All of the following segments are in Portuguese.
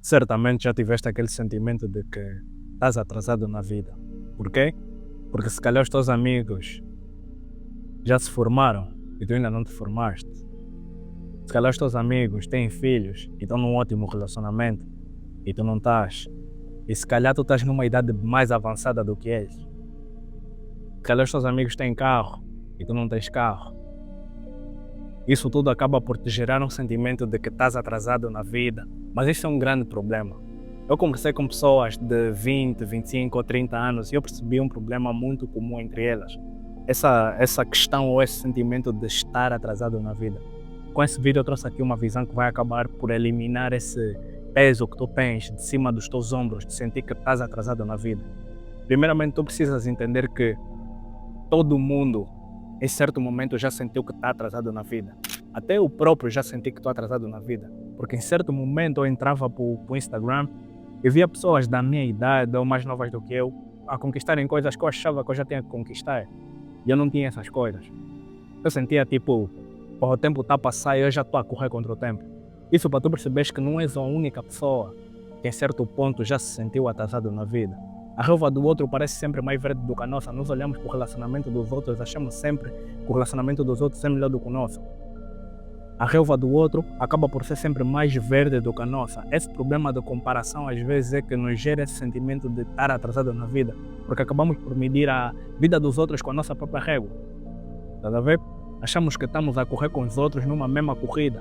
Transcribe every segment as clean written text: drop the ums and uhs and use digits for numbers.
Certamente já tiveste aquele sentimento de que estás atrasado na vida. Por quê? Porque se calhar os teus amigos já se formaram e tu ainda não te formaste. Se calhar os teus amigos têm filhos e estão num ótimo relacionamento e tu não estás. E se calhar tu estás numa idade mais avançada do que eles. Se calhar os teus amigos têm carro e tu não tens carro. Isso tudo acaba por te gerar um sentimento de que estás atrasado na vida. Mas isso é um grande problema. Eu conversei com pessoas de 20, 25 ou 30 anos e eu percebi um problema muito comum entre elas. Essa questão ou esse sentimento de estar atrasado na vida. Com esse vídeo eu trouxe aqui uma visão que vai acabar por eliminar esse peso que tu tens de cima dos teus ombros, de sentir que estás atrasado na vida. Primeiramente, tu precisas entender que todo mundo, em certo momento, já sentiu que está atrasado na vida. Até eu próprio já senti que estou atrasado na vida. Porque em certo momento eu entrava para o Instagram e via pessoas da minha idade ou mais novas do que eu a conquistarem coisas que eu achava que eu já tinha que conquistar. E eu não tinha essas coisas. Eu sentia tipo, o tempo está a passar e eu já estou a correr contra o tempo. Isso para tu perceberes que não és a única pessoa que em certo ponto já se sentiu atrasado na vida. A relva do outro parece sempre mais verde do que a nossa. Nós olhamos para o relacionamento dos outros, achamos sempre que o relacionamento dos outros é melhor do que o nosso. A relva do outro acaba por ser sempre mais verde do que a nossa. Esse problema de comparação às vezes é que nos gera esse sentimento de estar atrasado na vida, porque acabamos por medir a vida dos outros com a nossa própria régua. Tá a ver? Achamos que estamos a correr com os outros numa mesma corrida,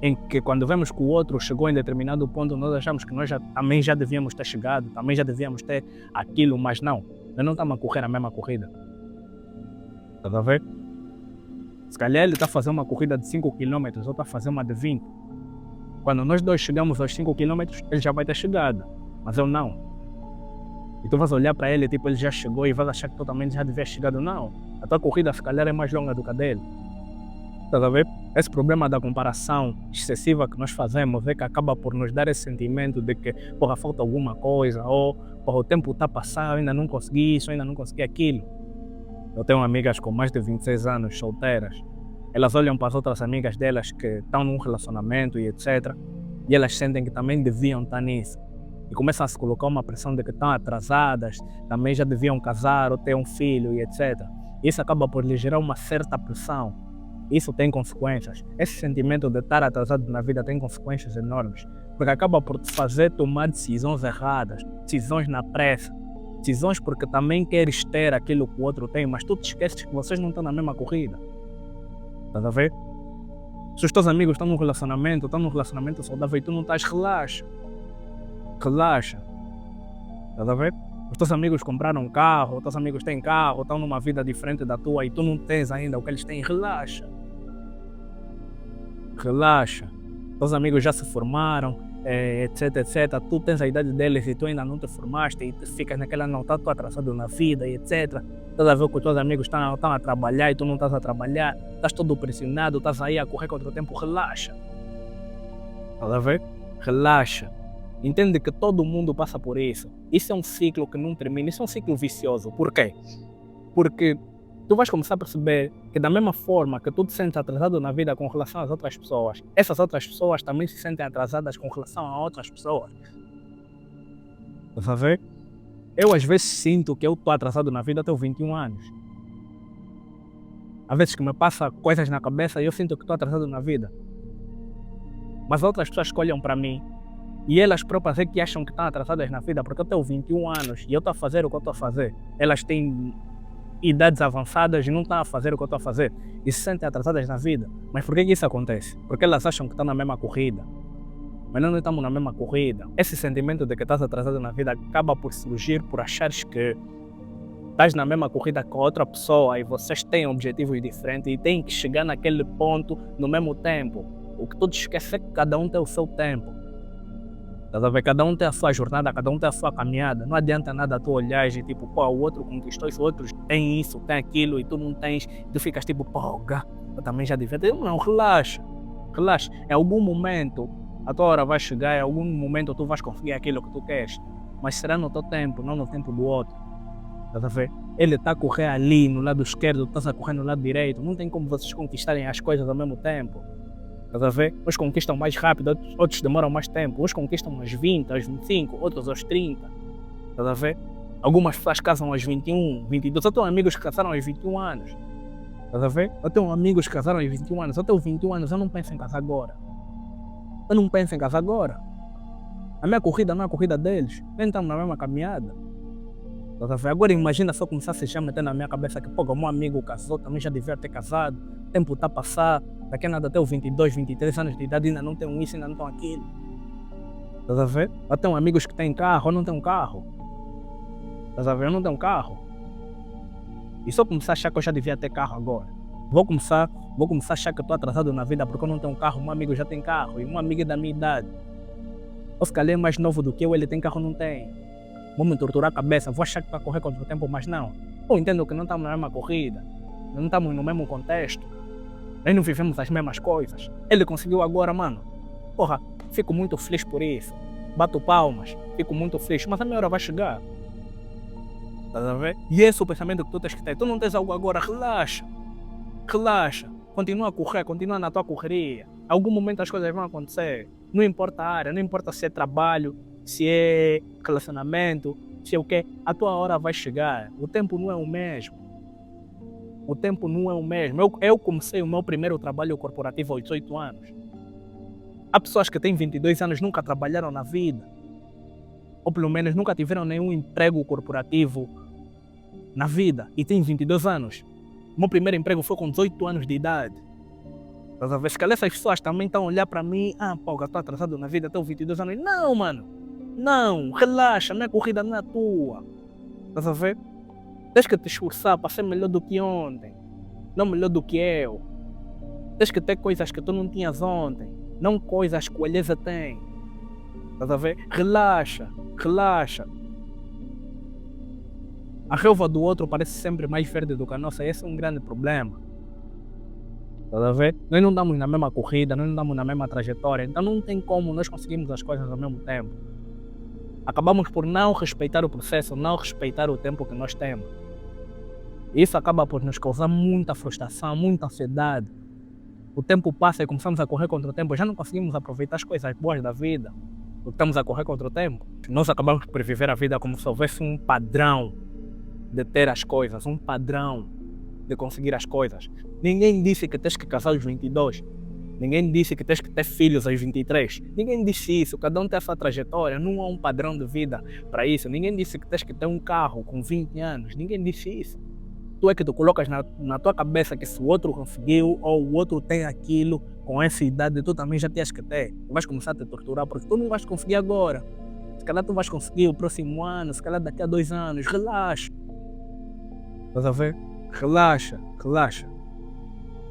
em que quando vemos que o outro chegou em determinado ponto, nós achamos que nós também já devíamos ter chegado, também já devíamos ter aquilo, mas não. Nós não estamos a correr a mesma corrida. Tá a ver? Se calhar ele está a fazer uma corrida de 5 km, ou está a fazer uma de 20. Quando nós dois chegamos aos 5 km, ele já vai ter chegado, mas eu não. E tu vais olhar para ele, tipo, ele já chegou e vais achar que tu também já devia chegado. Não, a tua corrida se calhar é mais longa do que a dele. Tá a ver? Esse problema da comparação excessiva que nós fazemos é que acaba por nos dar esse sentimento de que, porra, falta alguma coisa, ou porra, o tempo está a passar, eu ainda não consegui isso, eu ainda não consegui aquilo. Eu tenho amigas com mais de 26 anos, solteiras. Elas olham para as outras amigas delas que estão num relacionamento e etc. E elas sentem que também deviam estar nisso. E começam a se colocar uma pressão de que estão atrasadas, também já deviam casar ou ter um filho e etc. Isso acaba por lhe gerar uma certa pressão. Isso tem consequências. Esse sentimento de estar atrasado na vida tem consequências enormes. Porque acaba por te fazer tomar decisões erradas, decisões na pressa. Decisões porque também queres ter aquilo que o outro tem, mas tu te esqueces que vocês não estão na mesma corrida. Estás a ver? Se os teus amigos estão num relacionamento saudável e tu não estás, relaxa. Relaxa. Estás a ver? Os teus amigos compraram um carro, os teus amigos têm carro, estão numa vida diferente da tua e tu não tens ainda o que eles têm, relaxa. Relaxa. Os teus amigos já se formaram, etc, etc. Tu tens a idade deles e tu ainda não te formaste e tu ficas naquela, não, tá tu atrasado na vida e etc. Estás a ver que os teus amigos estão a trabalhar e tu não estás a trabalhar, estás todo pressionado, estás aí a correr contra o tempo, relaxa. Estás a ver? Relaxa. Entende que todo mundo passa por isso. Isso é um ciclo que não termina, isso é um ciclo vicioso. Por quê? Porque tu vais começar a perceber que da mesma forma que tu te sentes atrasado na vida com relação às outras pessoas, essas outras pessoas também se sentem atrasadas com relação a outras pessoas. Estás a ver? Eu às vezes sinto que eu estou atrasado na vida até os 21 anos. Às vezes que me passa coisas na cabeça e eu sinto que estou atrasado na vida. Mas outras pessoas que olham para mim e elas próprias é que acham que estão atrasadas na vida porque eu tenho 21 anos e eu estou a fazer o que eu estou a fazer. Elas têm idades avançadas e não estão a fazer o que eu estou a fazer e se sentem atrasadas na vida. Mas por que isso acontece? Porque elas acham que estão na mesma corrida. Mas nós não estamos na mesma corrida. Esse sentimento de que estás atrasado na vida acaba por surgir por achares que estás na mesma corrida com outra pessoa e vocês têm objetivos diferentes e têm que chegar naquele ponto no mesmo tempo. O que tu te esqueces é que cada um tem o seu tempo. Cada um tem a sua jornada, cada um tem a sua caminhada. Não adianta nada tu olhar e tipo, pô, o outro conquistou isso, o outro tem isso, tem aquilo e tu não tens. Tu ficas tipo, pô, eu também já devia ter. Não, relaxa. Relaxa. Em algum momento a tua hora vai chegar, em algum momento tu vais conseguir aquilo que tu queres. Mas será no teu tempo, não no tempo do outro. Estás a ver? Ele está a correr ali no lado esquerdo, tu estás a correr no lado direito. Não tem como vocês conquistarem as coisas ao mesmo tempo. Estás a ver? Uns conquistam mais rápido, outros demoram mais tempo. Uns conquistam aos 20, aos 25, outros aos 30. Estás a ver? Algumas pessoas casam aos 21, 22. Eu tenho amigos que casaram aos 21 anos. Estás a ver? Eu tenho amigos que casaram aos 21 anos. Eu tenho 21 anos, eu não penso em casar agora. Eu não penso em casar agora. A minha corrida não é a corrida deles. Nem estamos na mesma caminhada. Estás a ver? Agora imagina só começar a se meter na minha cabeça que, pô, o meu amigo casou, também já devia ter casado. O tempo está a passar. Daqui a nada até os 22, 23 anos de idade ainda não tenho isso, ainda não tenho aquilo. Estás a ver? Eu tenho amigos que têm carro, eu não tenho carro. Estás a ver? Eu não tenho carro. E só começar a achar que eu já devia ter carro agora. Vou começar a achar que eu estou atrasado na vida porque eu não tenho carro, meu amigo já tem carro, e um amigo é da minha idade. Ou se calhar é mais novo do que eu, ele tem carro, não tem. Vou me torturar a cabeça, vou achar que está a correr contra o tempo, mas não. Eu entendo que não estamos na mesma corrida, não estamos no mesmo contexto, nós não vivemos as mesmas coisas. Ele conseguiu agora, mano. Porra, fico muito feliz por isso. Bato palmas, fico muito feliz, mas a minha hora vai chegar. Estás a ver? E esse é o pensamento que tu tens que ter. Tu não tens algo agora, relaxa. Relaxa. Continua a correr, continua na tua correria. Em algum momento as coisas vão acontecer. Não importa a área, não importa se é trabalho, se é relacionamento, se é o quê. A tua hora vai chegar. O tempo não é o mesmo. O tempo não é o mesmo. Eu comecei o meu primeiro trabalho corporativo aos 18 anos. Há pessoas que têm 22 anos nunca trabalharam na vida. Ou pelo menos nunca tiveram nenhum emprego corporativo na vida. E têm 22 anos. Meu primeiro emprego foi com 18 anos de idade. Estás a ver? Se calhar essas pessoas também estão a olhar para mim. Ah, pô, eu estou atrasado na vida, tenho 22 anos. Não, mano. Não, relaxa, não é corrida, não é tua. Estás a ver? Tens que te esforçar para ser melhor do que ontem. Não melhor do que eu. Tens que ter coisas que tu não tinhas ontem. Não coisas que o Eliezer tem. Estás a ver? Relaxa, relaxa. A relva do outro parece sempre mais verde do que a nossa. Esse é um grande problema. Estás a ver? Nós não estamos na mesma corrida, nós não estamos na mesma trajetória. Então não tem como nós conseguirmos as coisas ao mesmo tempo. Acabamos por não respeitar o processo, não respeitar o tempo que nós temos. Isso acaba por nos causar muita frustração, muita ansiedade. O tempo passa e começamos a correr contra o tempo. Já não conseguimos aproveitar as coisas boas da vida. Porque estamos a correr contra o tempo. Nós acabamos por viver a vida como se houvesse um padrão de ter as coisas, um padrão de conseguir as coisas. Ninguém disse que tens que casar aos 22. Ninguém disse que tens que ter filhos aos 23. Ninguém disse isso. Cada um tem a sua trajetória. Não há um padrão de vida para isso. Ninguém disse que tens que ter um carro com 20 anos. Ninguém disse isso. Tu é que tu colocas na tua cabeça que se o outro conseguiu ou o outro tem aquilo com essa idade, tu também já tens que ter. Tu vais começar a te torturar porque tu não vais conseguir agora. Se calhar tu vais conseguir o próximo ano, se calhar daqui a 2 anos. Relaxa. Estás a ver? Relaxa, relaxa.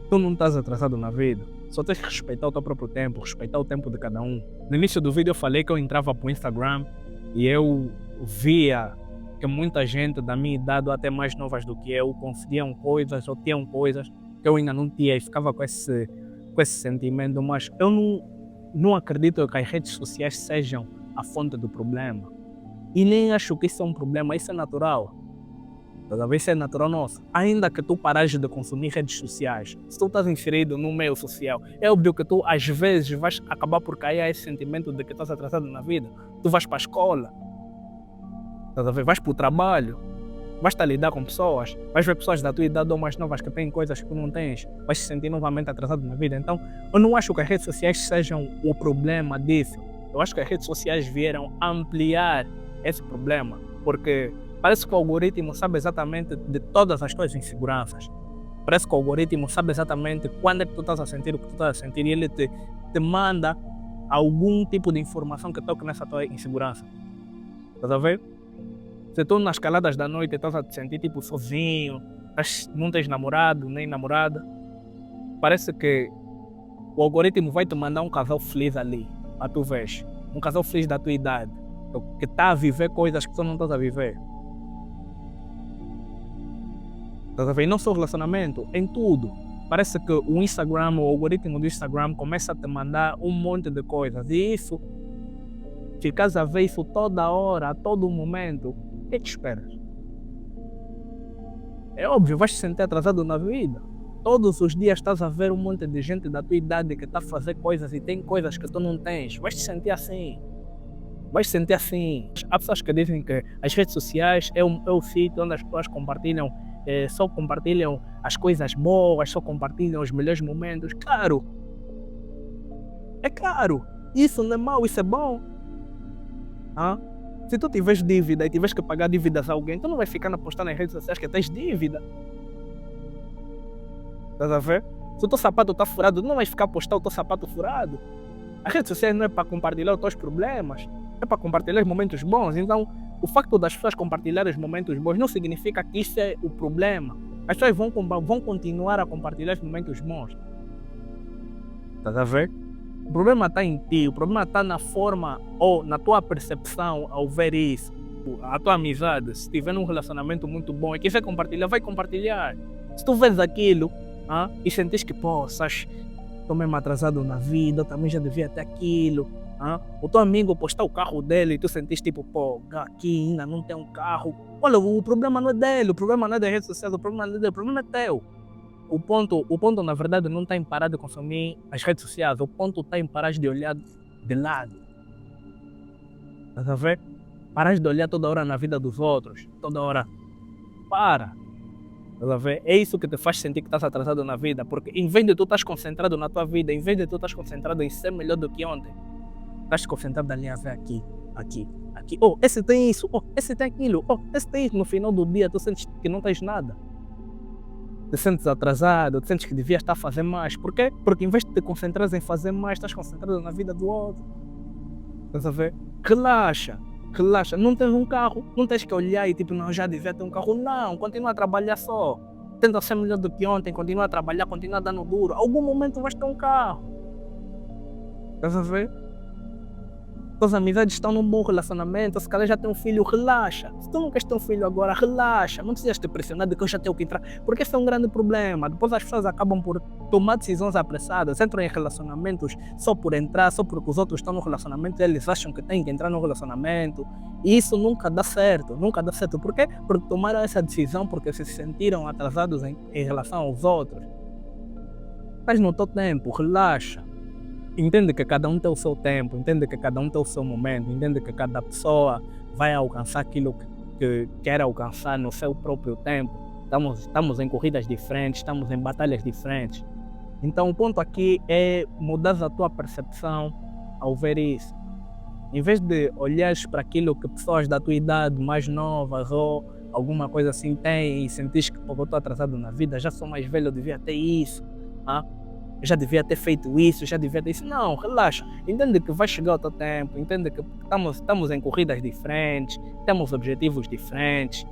Tu não estás atrasado na vida. Só tens que respeitar o teu próprio tempo, respeitar o tempo de cada um. No início do vídeo eu falei que eu entrava para o Instagram e eu via que muita gente da minha idade ou até mais novas do que eu conseguiam coisas ou tinham coisas que eu ainda não tinha e ficava com esse sentimento, mas eu não acredito que as redes sociais sejam a fonte do problema. E nem acho que isso é um problema, isso é natural. Talvez isso é natural nosso. Ainda que tu parares de consumir redes sociais, se tu estás inserido no meio social, é óbvio que tu às vezes vais acabar por cair a esse sentimento de que estás atrasado na vida. Tu vais para a escola, vais para o trabalho, vais estar a lidar com pessoas, vais ver pessoas da tua idade ou mais novas que têm coisas que tu não tens, vais se sentir novamente atrasado na vida. Então, eu não acho que as redes sociais sejam o problema disso. Eu acho que as redes sociais vieram ampliar esse problema, porque parece que o algoritmo sabe exatamente de todas as tuas inseguranças. Parece que o algoritmo sabe exatamente quando é que tu estás a sentir o que tu estás a sentir e ele te manda algum tipo de informação que toque nessa tua insegurança. Estás a ver? Se tu nas caladas da noite estás a te sentir tipo sozinho, não tens namorado nem namorada, parece que o algoritmo vai te mandar um casal feliz ali, para tu vês. Um casal feliz da tua idade, que está a viver coisas que tu não estás a viver. Estás a ver? E não só relacionamento, em tudo. Parece que o Instagram, o algoritmo do Instagram começa a te mandar um monte de coisas. E isso, ficas a ver isso toda hora, a todo momento. O que te esperas? É óbvio, vais te sentir atrasado na vida. todos os dias estás a ver um monte de gente da tua idade que está a fazer coisas e tem coisas que tu não tens, vais te sentir assim. Vais te sentir assim. Há pessoas que dizem que as redes sociais é o sítio onde as pessoas compartilham, só compartilham as coisas boas, só compartilham os melhores momentos. Claro, é claro. Isso não é mau, isso é bom. Hã? Se tu tiveres dívida e tiveres que pagar dívidas a alguém, tu não vais ficar a postar nas redes sociais que tens dívida. Estás a ver? Se o teu sapato está furado, tu não vais ficar a postar o teu sapato furado. As redes sociais não é para compartilhar os teus problemas, é para compartilhar os momentos bons. Então, o facto das pessoas compartilharem os momentos bons não significa que isso é o problema. As pessoas vão continuar a compartilhar os momentos bons. Estás a ver? O problema está em ti, o problema está na forma ou na tua percepção ao ver isso. A tua amizade, se tiver num relacionamento muito bom e quiser compartilhar, vai compartilhar. Se tu vês aquilo e sentes que, pô, estou mesmo atrasado na vida, eu também já devia ter aquilo. O teu amigo postar o carro dele e tu sentiste tipo, pô, aqui ainda não tem um carro. Olha, o problema não é dele, o problema não é das redes sociais, o problema não é dele, o problema é teu. O ponto na verdade não está em parar de consumir as redes sociais, o ponto está em parar de olhar de lado. Estás a ver? Parar de olhar toda hora na vida dos outros, toda hora. Para. Estás a ver? É isso que te faz sentir que estás atrasado na vida, porque em vez de tu estás concentrado na tua vida, em vez de tu estás concentrado em ser melhor do que ontem, estás concentrado ali a ver aqui. Oh, esse tem isso, oh, esse tem aquilo, oh, esse tem isso. No final do dia tu sentes que não tens nada. Te sentes atrasado, te sentes que devias estar a fazer mais. Por quê? Porque em vez de te concentrares em fazer mais, estás concentrado na vida do outro. Estás a ver? Relaxa. Não tens um carro, não tens que olhar e tipo, não, já devia ter um carro. Não, continua a trabalhar só. Tenta ser melhor do que ontem, continua a trabalhar, continua dando duro. Algum momento vais ter um carro. Estás a ver? Tuas amizades estão num bom relacionamento, se calhar já tem um filho, relaxa. Se tu não queres ter um filho agora, relaxa. Não precisas te pressionar de que eu já tenho que entrar, porque esse é um grande problema. Depois as pessoas acabam por tomar decisões apressadas, entram em relacionamentos só por entrar, só porque os outros estão no relacionamento e eles acham que têm que entrar no relacionamento. E isso nunca dá certo, Por quê? Porque tomaram essa decisão porque se sentiram atrasados em relação aos outros. Mas no teu tempo, relaxa. Entende que cada um tem o seu tempo, entende que cada um tem o seu momento, entende que cada pessoa vai alcançar aquilo que quer alcançar no seu próprio tempo. Estamos em corridas diferentes, estamos em batalhas diferentes. Então o ponto aqui é mudar a tua percepção ao ver isso. Em vez de olhares para aquilo que pessoas da tua idade mais novas ou alguma coisa assim têm e sentires que eu estou atrasado na vida, já sou mais velho, eu devia ter isso. Já devia ter feito isso, já devia ter isso. Não, relaxa. Entende que vai chegar o teu tempo, entende que estamos em corridas diferentes, temos objetivos diferentes.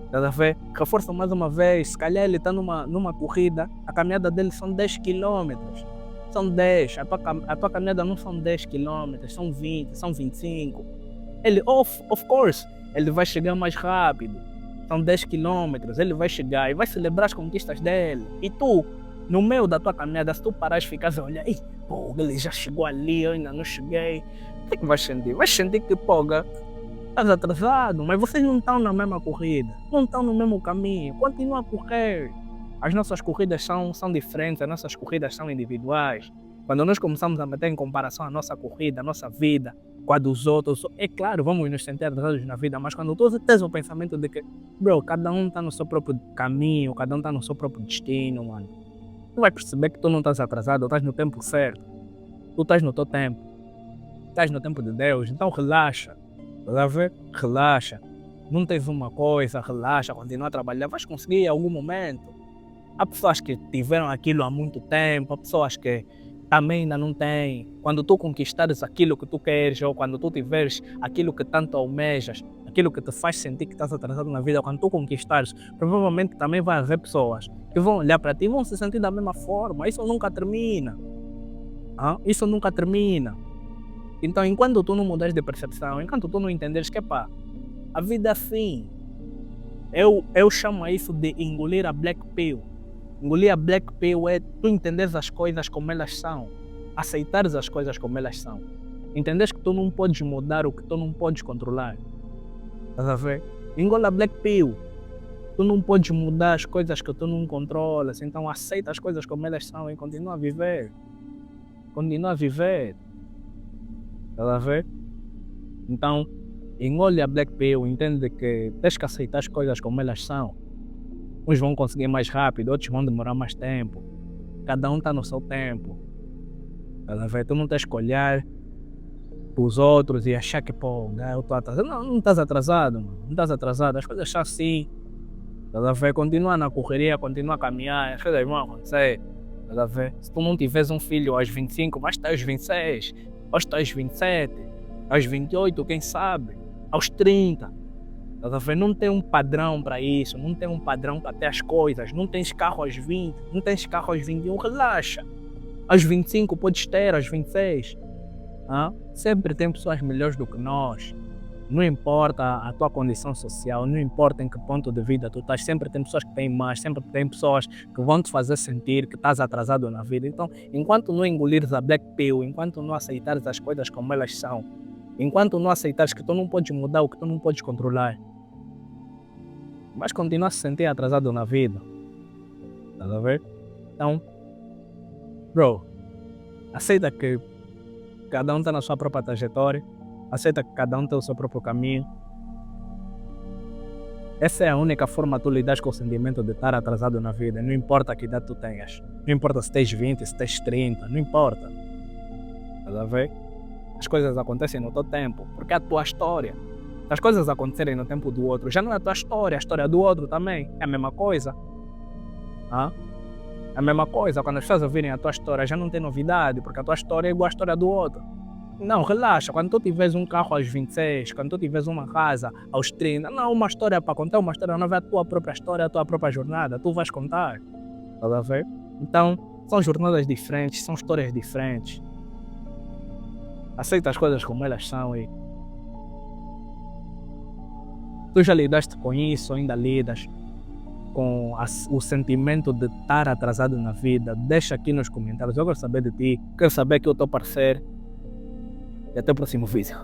Estás a ver? Reforça mais uma vez, se calhar ele está numa corrida, a caminhada dele são 10 km. São 10, a tua caminhada não são 10 km, são 20, são 25. Ele, of course, ele vai chegar mais rápido. São 10 km, ele vai chegar e vai celebrar as conquistas dele. E tu, no meio da tua caminhada, se tu parares e ficares a olhar, pô, ele já chegou ali, eu ainda não cheguei. O que vais sentir? Vais sentir que, pô, estás atrasado, mas vocês não estão na mesma corrida, não estão no mesmo caminho, continua a correr. As nossas corridas são diferentes, as nossas corridas são individuais. Quando nós começamos a meter em comparação a nossa corrida, a nossa vida com a dos outros, é claro, vamos nos sentir atrasados na vida, mas quando tu tens o pensamento de que, bro, cada um está no seu próprio caminho, cada um está no seu próprio destino, mano. Tu vai perceber que tu não estás atrasado, estás no tempo certo. Tu estás no teu tempo. Estás no tempo de Deus. Então relaxa. Estás a ver? Relaxa. Não tens uma coisa, relaxa, continua a trabalhar. Vais conseguir em algum momento. Há pessoas que tiveram aquilo há muito tempo, há pessoas que também ainda não têm. Quando tu conquistares aquilo que tu queres, ou quando tu tiveres aquilo que tanto almejas, aquilo que te faz sentir que estás atrasado na vida, quando tu conquistares, provavelmente também vai haver pessoas que vão olhar para ti e vão se sentir da mesma forma. Isso nunca termina. Isso nunca termina. Então, enquanto tu não mudares de percepção, enquanto tu não entenderes que, pá, a vida é assim. Eu chamo isso de engolir a black pill. Engolir a black pill é tu entenderes as coisas como elas são. Aceitares as coisas como elas são. Entenderes que tu não podes mudar o que tu não podes controlar. Estás a ver? Engola a black pill. Tu não podes mudar as coisas que tu não controlas, então aceita as coisas como elas são e continua a viver. Continua a viver. Estás a ver? Então, engole a Black Pill, entende que tens que aceitar as coisas como elas são. Uns vão conseguir mais rápido, outros vão demorar mais tempo. Cada um está no seu tempo. Estás a ver? Tu não tens que olhar para os outros e achar que, pô, eu estou atrasado. Não, não estás atrasado, mano. Não estás atrasado. As coisas são assim. Estás a ver? Continua na correria, continua a caminhar. As coisas vão acontecer. Estás a ver? Se tu não tiveres um filho aos 25, vais estar aos 26. Vais estar aos 27. Aos 28, quem sabe? Aos 30. Estás a ver? Não tem um padrão para isso. Não tem um padrão para ter as coisas. Não tens carro aos 20. Não tens carro aos 21. Relaxa. Aos 25 podes ter, aos 26. Sempre tem pessoas melhores do que nós. Não importa a tua condição social, não importa em que ponto de vida tu estás, sempre tem pessoas que têm mais, sempre tem pessoas que vão te fazer sentir que estás atrasado na vida. Então, enquanto não engolires a Black Pill, enquanto não aceitares as coisas como elas são, enquanto não aceitares que tu não podes mudar o que tu não podes controlar, vais continuar a se sentir atrasado na vida. Estás a ver? Então, bro, aceita que cada um está na sua própria trajetória, aceita que cada um tem o seu próprio caminho. Essa é a única forma de tu lidar com o sentimento de estar atrasado na vida. Não importa que idade tu tenhas. Não importa se tens 20, se tens 30, não importa. Estás a ver? As coisas acontecem no teu tempo, porque é a tua história. Se as coisas acontecerem no tempo do outro, já não é a tua história, é a história do outro também. É a mesma coisa. É a mesma coisa, quando as pessoas ouvirem a tua história já não tem novidade, porque a tua história é igual à história do outro. Não, relaxa, quando tu tiveres um carro aos 26, quando tu tiveres uma casa aos 30, não, uma história para contar, uma história nova é a tua própria história, a tua própria jornada, tu vais contar. Estás a ver? Então, são jornadas diferentes, são histórias diferentes. Aceita as coisas como elas são e tu já lidaste com isso, ainda lidas com o sentimento de estar atrasado na vida? Deixa aqui nos comentários, eu quero saber de ti, quero saber que eu estou parceiro. E até o próximo vídeo.